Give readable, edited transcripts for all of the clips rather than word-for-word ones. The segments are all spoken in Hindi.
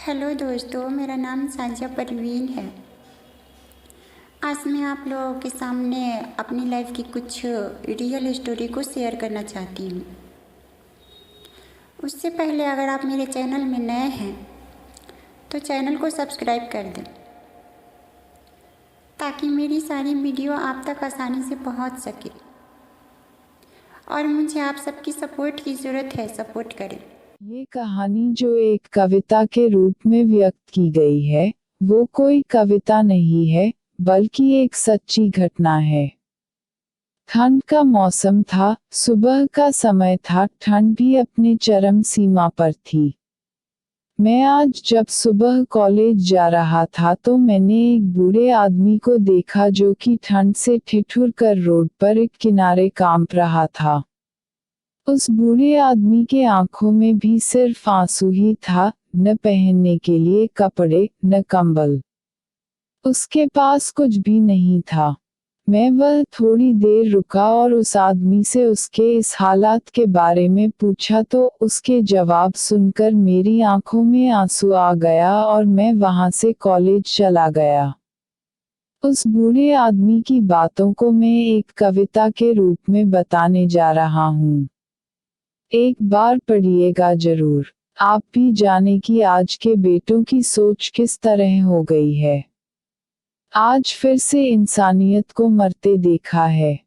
हेलो दोस्तों, मेरा नाम साजिया परवीन है। आज मैं आप लोगों के सामने अपनी लाइफ की कुछ रियल स्टोरी को शेयर करना चाहती हूँ। उससे पहले अगर आप मेरे चैनल में नए हैं तो चैनल को सब्सक्राइब कर दें ताकि मेरी सारी वीडियो आप तक आसानी से पहुँच सके। और मुझे आप सबकी सपोर्ट की ज़रूरत है, सपोर्ट करें। ये कहानी जो एक कविता के रूप में व्यक्त की गई है, वो कोई कविता नहीं है, बल्कि एक सच्ची घटना है। ठंड का मौसम था, सुबह का समय था, ठंड भी अपनी चरम सीमा पर थी। मैं आज जब सुबह कॉलेज जा रहा था तो मैंने एक बूढ़े आदमी को देखा जो कि ठंड से ठिठुर कर रोड पर एक किनारे कांप रहा था। उस बूढ़े आदमी के आंखों में भी सिर्फ आंसू ही था, न पहनने के लिए कपड़े, न कंबल। उसके पास कुछ भी नहीं था। मैं वह थोड़ी देर रुका और उस आदमी से उसके इस हालात के बारे में पूछा तो उसके जवाब सुनकर मेरी आंखों में आंसू आ गया और मैं वहां से कॉलेज चला गया। उस बूढ़े आदमी की बातों को मैं एक कविता के रूप में बताने जा रहा हूँ। एक बार पढ़िएगा जरूर। आप भी जाने कि आज के बेटों की सोच किस तरह हो गई है। आज फिर से इंसानियत को मरते देखा है।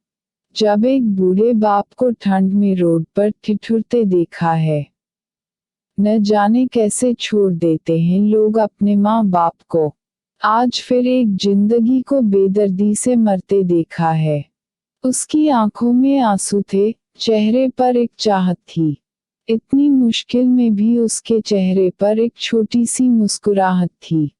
जब एक बूढ़े बाप को ठंड में रोड पर ठिठुरते देखा है। न जाने कैसे छोड़ देते हैं लोग अपने माँ बाप को। आज फिर एक जिंदगी को बेदर्दी से मरते देखा है। उसकी आंखों में आंसू थे, चेहरे पर एक चाहत थी। इतनी मुश्किल में भी उसके चेहरे पर एक छोटी सी मुस्कुराहट थी।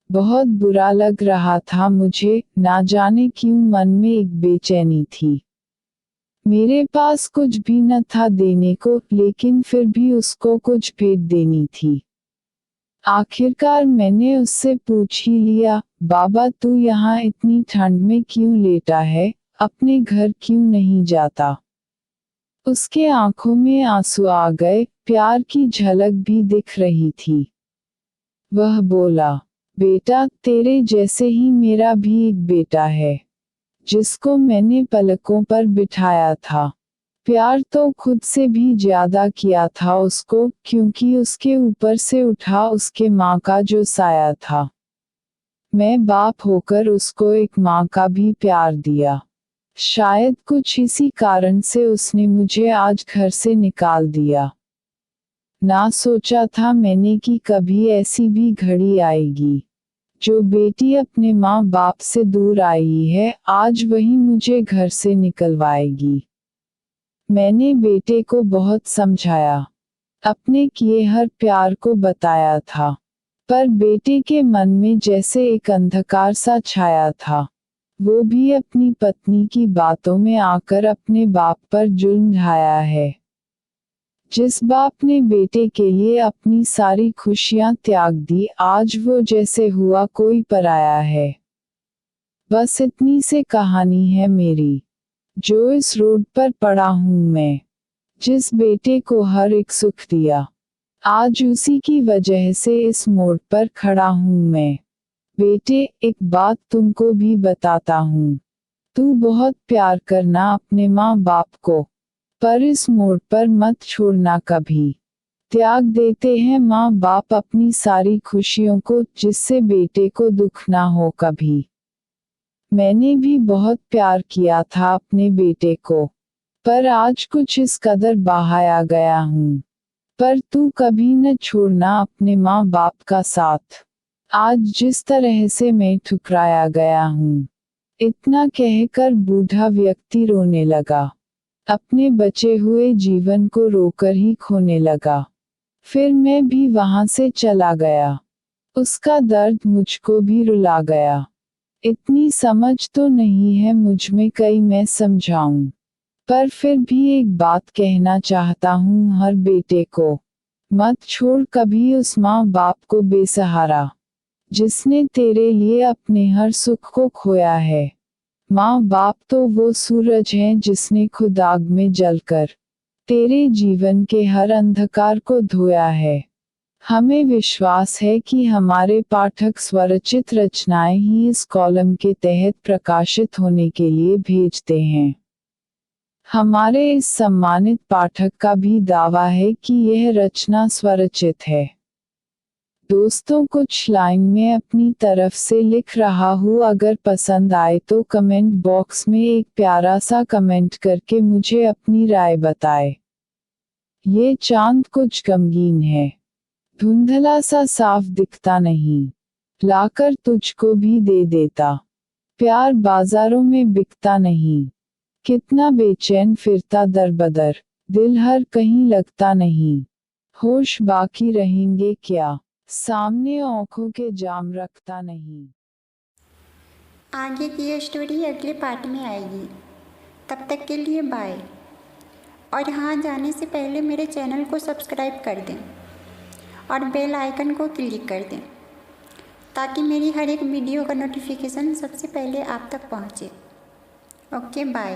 बहुत बुरा लग रहा था मुझे, ना जाने क्यों मन में एक बेचैनी थी। मेरे पास कुछ भी न था देने को, लेकिन फिर भी उसको कुछ भेंट देनी थी। आखिरकार मैंने उससे पूछ ही लिया, बाबा तू यहाँ इतनी ठंड में क्यों लेटा है, अपने घर क्यों नहीं जाता। उसके आंखों में आंसू आ गए, प्यार की झलक भी दिख रही थी। वह बोला, बेटा तेरे जैसे ही मेरा भी एक बेटा है, जिसको मैंने पलकों पर बिठाया था। प्यार तो खुद से भी ज्यादा किया था उसको, क्योंकि उसके ऊपर से उठा उसके माँ का जो साया था। मैं बाप होकर उसको एक माँ का भी प्यार दिया। शायद कुछ इसी कारण से उसने मुझे आज घर से निकाल दिया। ना सोचा था मैंने कि कभी ऐसी भी घड़ी आएगी। जो बेटी अपने माँ बाप से दूर आई है, आज वही मुझे घर से निकलवाएगी। मैंने बेटे को बहुत समझाया, अपने किए हर प्यार को बताया था, पर बेटे के मन में जैसे एक अंधकार सा छाया था। वो भी अपनी पत्नी की बातों में आकर अपने बाप पर जुल्म ढाया है। जिस बाप ने बेटे के लिए अपनी सारी खुशियां त्याग दी, आज वो जैसे हुआ कोई पराया है। बस इतनी से कहानी है मेरी, जो इस रोड पर पड़ा हूँ मैं। जिस बेटे को हर एक सुख दिया, आज उसी की वजह से इस मोड़ पर खड़ा हूँ मैं। बेटे एक बात तुमको भी बताता हूँ, तू बहुत प्यार करना अपने माँ बाप को, पर इस मोड़ पर मत छोड़ना कभी। त्याग देते हैं माँ बाप अपनी सारी खुशियों को, जिससे बेटे को दुख ना हो कभी। मैंने भी बहुत प्यार किया था अपने बेटे को, पर आज कुछ इस कदर बहाया गया हूँ। पर तू कभी न छोड़ना अपने माँ बाप का साथ। आज जिस तरह से मैं ठुकराया गया हूँ। इतना कहकर बूढ़ा व्यक्ति रोने लगा। अपने बचे हुए जीवन को रोकर ही खोने लगा। फिर मैं भी वहां से चला गया। उसका दर्द मुझको भी रुला गया। इतनी समझ तो नहीं है मुझ में कई मैं समझाऊं, पर फिर भी एक बात कहना चाहता हूँ हर बेटे को, मत छोड़ कभी उस माँ बाप को बेसहारा, जिसने तेरे लिए अपने हर सुख को खोया है। माँ बाप तो वो सूरज हैं जिसने खुद आग में जलकर तेरे जीवन के हर अंधकार को धोया है। हमें विश्वास है कि हमारे पाठक स्वरचित रचनाएं ही इस कॉलम के तहत प्रकाशित होने के लिए भेजते हैं। हमारे इस सम्मानित पाठक का भी दावा है कि यह रचना स्वरचित है। दोस्तों, कुछ लाइन में अपनी तरफ से लिख रहा हूँ, अगर पसंद आए तो कमेंट बॉक्स में एक प्यारा सा कमेंट करके मुझे अपनी राय बताए। ये चांद कुछ गमगीन है, धुंधला सा साफ दिखता नहीं, लाकर तुझको भी दे देता, प्यार बाजारों में बिकता नहीं, कितना बेचैन फिरता दर बदर, दिल हर कहीं लगता नहीं, होश बाकी रहेंगे क्या, सामने आँखों के जाम रखता नहीं। आगे की ये स्टोरी अगले पार्ट में आएगी। तब तक के लिए बाय। और हाँ, जाने से पहले मेरे चैनल को सब्सक्राइब कर दें और बेल आइकन को क्लिक कर दें ताकि मेरी हर एक वीडियो का नोटिफिकेशन सबसे पहले आप तक पहुँचे। Okay, bye.